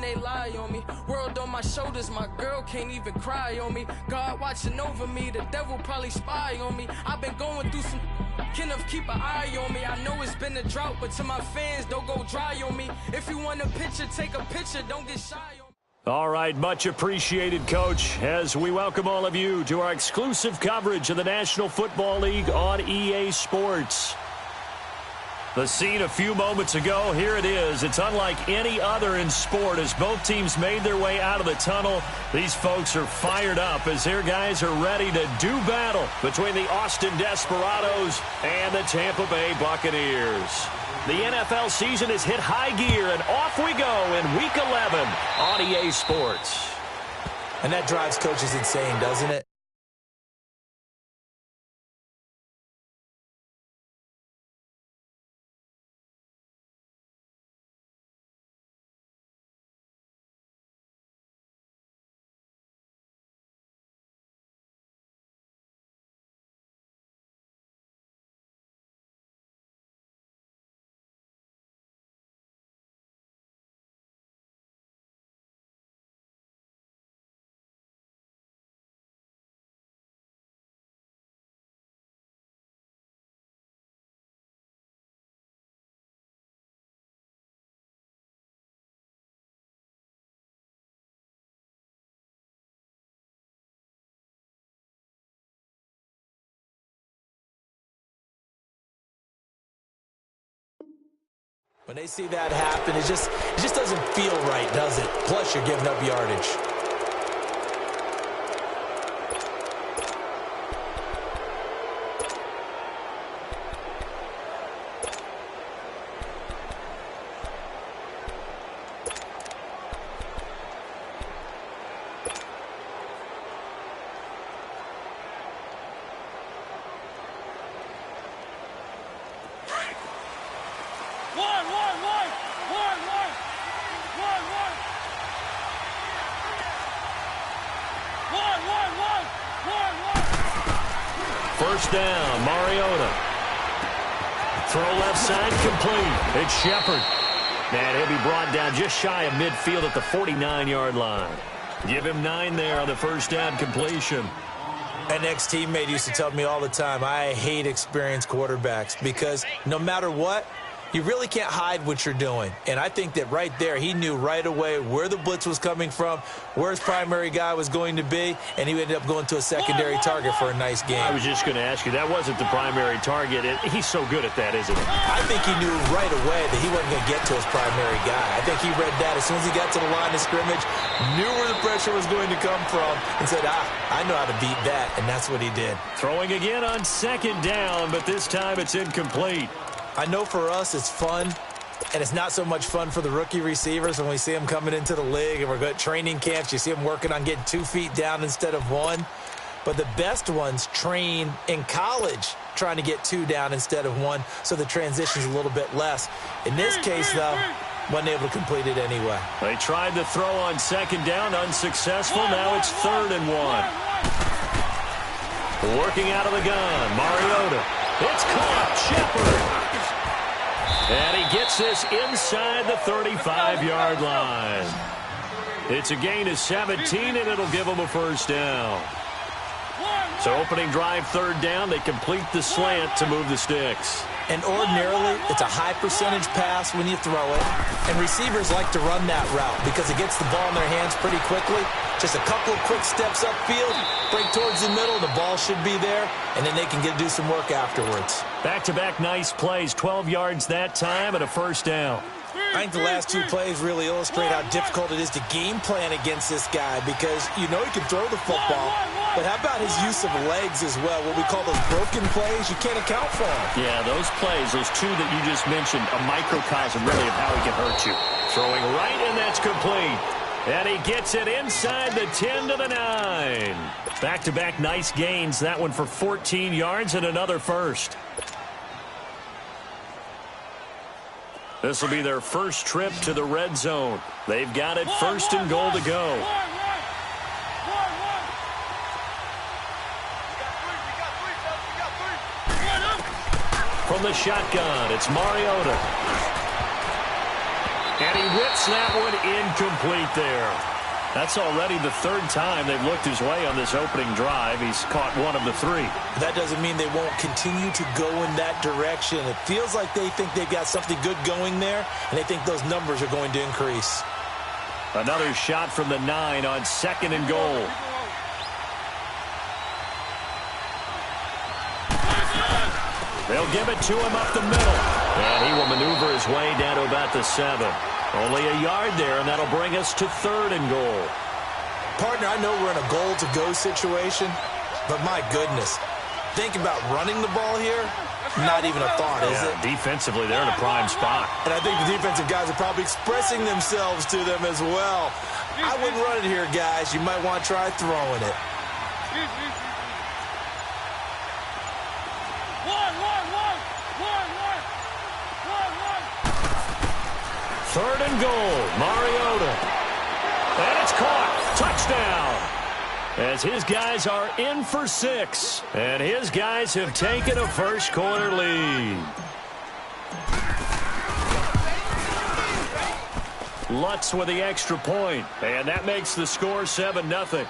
they lie on me. World on my shoulders, my girl can't even cry on me. God watching over me, the devil probably spy on me. I've been going through some Kenneth, keep an eye on me. I know it's been a drought, but to my fans, don't go dry on me. If you want a picture, take a picture, don't get shy on me. All right, much appreciated, Coach, as we welcome all of you to our exclusive coverage of the National Football League on EA Sports. The scene a few moments ago, here it is. It's unlike any other in sport as both teams made their way out of the tunnel. These folks are fired up as their guys are ready to do battle between the Austin Desperados and the Tampa Bay Buccaneers. The NFL season has hit high gear, and off we go in Week 11 on EA Sports. And that drives coaches insane, doesn't it? When they see that happen, it just doesn't feel right, does it? Plus, you're giving up yardage. First down, Mariota. Throw left side, complete. It's Shepard. And he'll be brought down just shy of midfield at the 49-yard line. Give him 9 there on the first down completion. An ex-teammate used to tell me all the time, I hate experienced quarterbacks because no matter what, you really can't hide what you're doing. And I think that right there, he knew right away where the blitz was coming from, where his primary guy was going to be, and he ended up going to a secondary target for a nice game. I was just going to ask you, that wasn't the primary target. He's so good at that, isn't he? I think he knew right away that he wasn't going to get to his primary guy. I think he read that as soon as he got to the line of scrimmage, knew where the pressure was going to come from, and said, I know how to beat that, and that's what he did. Throwing again on second down, but this time it's incomplete. I know for us it's fun, and it's not so much fun for the rookie receivers when we see them coming into the league and we're going to training camps. You see them working on getting 2 feet down instead of 1. But the best ones train in college trying to get 2 down instead of 1, so the transition's a little bit less. In this case, though, wasn't able to complete it anyway. They tried to throw on second down, unsuccessful. Now it's 3rd and 1. Working out of the gun, Mariota. It's caught, Shepard. And he gets this inside the 35-yard line. It's a gain of 17, and it'll give them a first down. So opening drive, 3rd down, they complete the slant to move the sticks. And ordinarily, it's a high percentage pass when you throw it. And receivers like to run that route because it gets the ball in their hands pretty quickly. Just a couple of quick steps upfield, break towards the middle, the ball should be there, and then they can do some work afterwards. Back-to-back nice plays, 12 yards that time and a first down. I think the last 2 plays really illustrate how difficult it is to game plan against this guy because you know he can throw the football, but how about his use of legs as well? What we call those broken plays, you can't account for them. Yeah, those plays, those 2 that you just mentioned, a microcosm really of how he can hurt you. Throwing right, and that's complete. And he gets it inside the 10 to the 9. Back-to-back nice gains, that one for 14 yards and another first. This will be their first trip to the red zone. They've got it 1st and goal to go. From the shotgun, it's Mariota. And he whips that one incomplete. incomplete there. That's already the third time they've looked his way on this opening drive. He's caught one of the three. That doesn't mean they won't continue to go in that direction. It feels like they think they've got something good going there, and they think those numbers are going to increase. Another shot from the 9 on 2nd and goal. They'll give it to him up the middle. And he will maneuver his way down to about the 7. Only a yard there, and that'll bring us to 3rd and goal. Partner, I know we're in a goal-to-go situation, but my goodness, think about running the ball here, not even a thought, is it? Defensively, they're in a prime spot. And I think the defensive guys are probably expressing themselves to them as well. I wouldn't run it here, guys. You might want to try throwing it. Third and goal, Mariota. And it's caught. Touchdown. As his guys are in for 6. And his guys have taken a first-quarter lead. Lutz with the extra point. And that makes the score 7-0.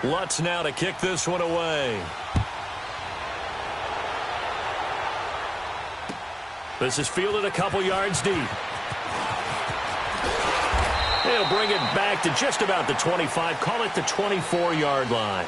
Lutz now to kick this one away. This is fielded a couple yards deep. He'll bring it back to just about the 25. Call it the 24-yard line.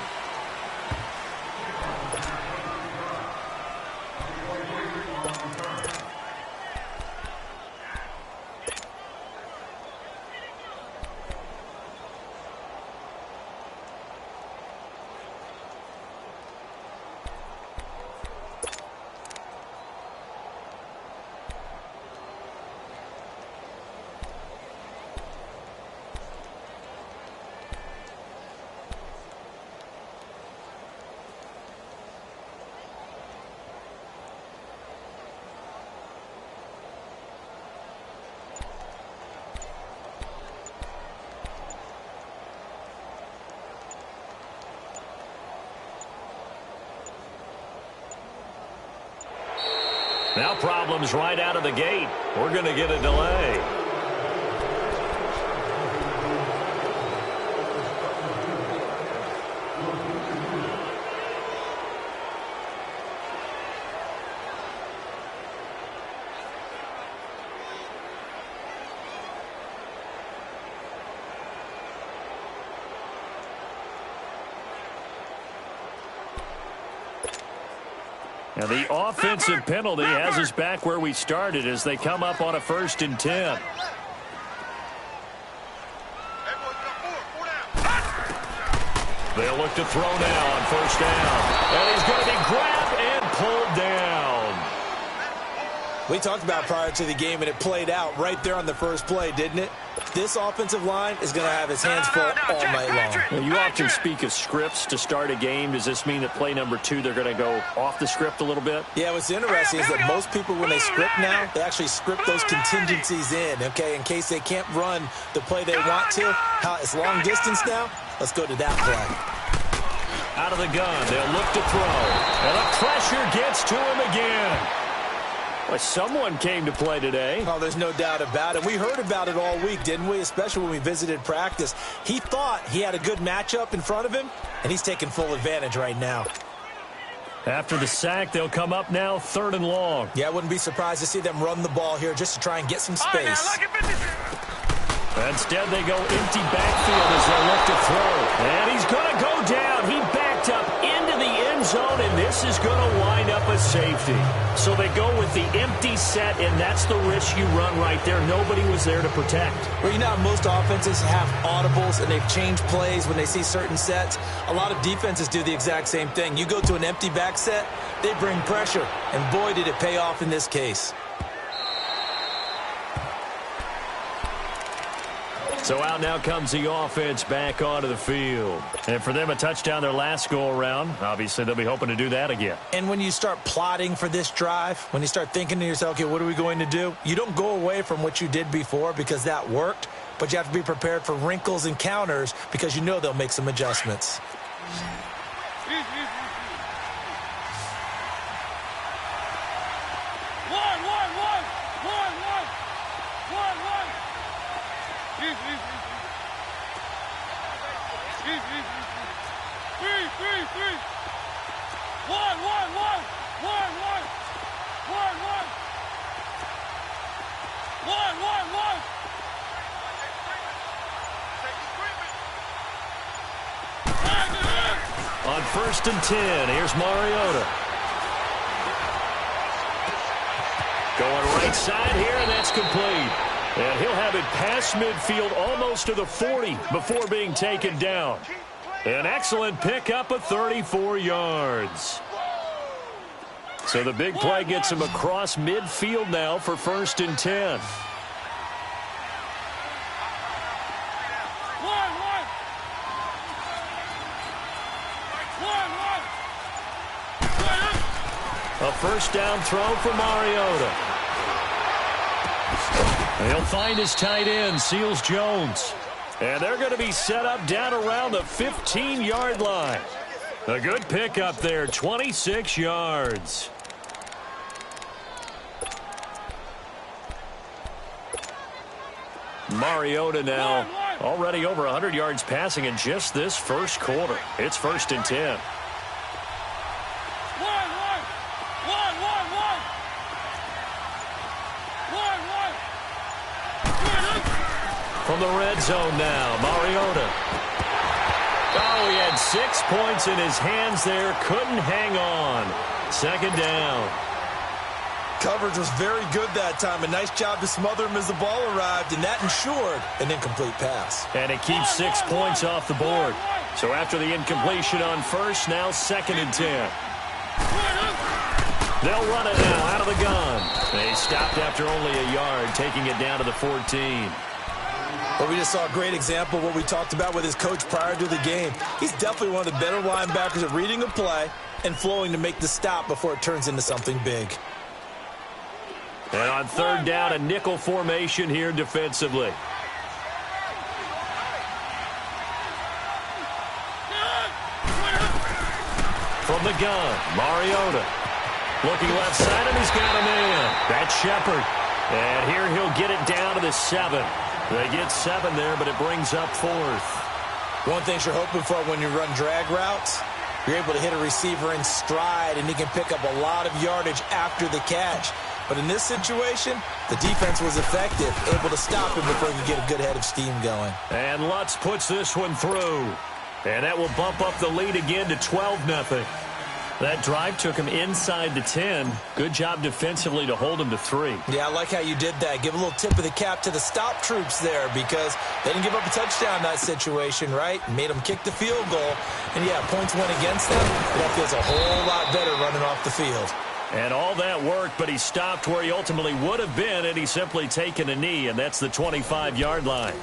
Now problems right out of the gate. We're going to get a delay. Now the offensive penalty has us back where we started as they come up on a 1st and 10. They'll look to throw now on 1st down. And he's going to be grabbed and pulled down. We talked about prior to the game, and it played out right there on the first play, didn't it? This offensive line is going to have his hands full all night long. Well, you often speak of scripts to start a game. Does this mean that play number 2, they're going to go off the script a little bit? Yeah, what's interesting is that most people, when they script now, they actually script those contingencies in, okay, in case they can't run the play they want to. How it's long distance now. Let's go to that play. Out of the gun, they'll look to throw. And the pressure gets to him again. Well, someone came to play today. Oh, there's no doubt about it. We heard about it all week, didn't we? Especially when we visited practice. He thought he had a good matchup in front of him, and he's taking full advantage right now. After the sack, they'll come up now 3rd and long. Yeah, I wouldn't be surprised to see them run the ball here just to try and get some space. Instead, they go empty backfield as they look to throw. And he's going to go down. He backed up into the end zone, and this is going to wind up a safety. So they go with the empty set, and that's the risk you run right there. Nobody was there to protect. Well, you know how most offenses have audibles, and they've changed plays when they see certain sets. A lot of defenses do the exact same thing. You go to an empty back set, they bring pressure, and boy, did it pay off in this case. So out now comes the offense back onto the field. And for them, a touchdown their last go-around. Obviously, they'll be hoping to do that again. And when you start plotting for this drive, when you start thinking to yourself, okay, what are we going to do? You don't go away from what you did before because that worked, but you have to be prepared for wrinkles and counters because you know they'll make some adjustments. On 1st and 10, here's Mariota. Going right side here, and that's complete. And he'll have it past midfield almost to the 40 before being taken down. An excellent pickup of 34 yards. So the big play gets him across midfield now for 1st and 10. A first down throw for Mariota. He'll find his tight end, Seals Jones. And they're going to be set up down around the 15-yard line. A good pickup there, 26 yards. Mariota now already over 100 yards passing in just this first quarter. It's 1st and 10. From the red zone now, Mariota. Oh, he had 6 points in his hands there. Couldn't hang on. 2nd down. Coverage was very good that time. A nice job to smother him as the ball arrived, and that ensured an incomplete pass. And it keeps 6 points off the board. So after the incompletion on first, now 2nd and 10. They'll run it now out of the gun. They stopped after only a yard, taking it down to the 14. But we just saw a great example of what we talked about with his coach prior to the game. He's definitely one of the better linebackers at reading a play and flowing to make the stop before it turns into something big. And on 3rd down, a nickel formation here defensively. From the gun, Mariota. Looking left side, and he's got a man. That's Shepard. And here he'll get it down to the 7. They get 7 there, but it brings up 4th. One thing you're hoping for when you run drag routes, you're able to hit a receiver in stride, and he can pick up a lot of yardage after the catch. But in this situation, the defense was effective, able to stop him before he could get a good head of steam going. And Lutz puts this one through. And that will bump up the lead again to 12-0. That drive took him inside the 10. Good job defensively to hold him to 3. Yeah, I like how you did that. Give a little tip of the cap to the stop troops there because they didn't give up a touchdown in that situation, right? Made them kick the field goal. And, yeah, points went against them. But that feels a whole lot better running off the field. And all that work, but he stopped where he ultimately would have been, and he's simply taken a knee, and that's the 25-yard line.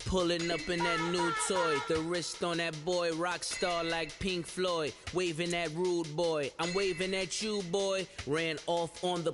Pulling up in that new toy, the wrist on that boy, rock star like Pink Floyd, waving at rude boy, I'm waving at you boy, ran off on the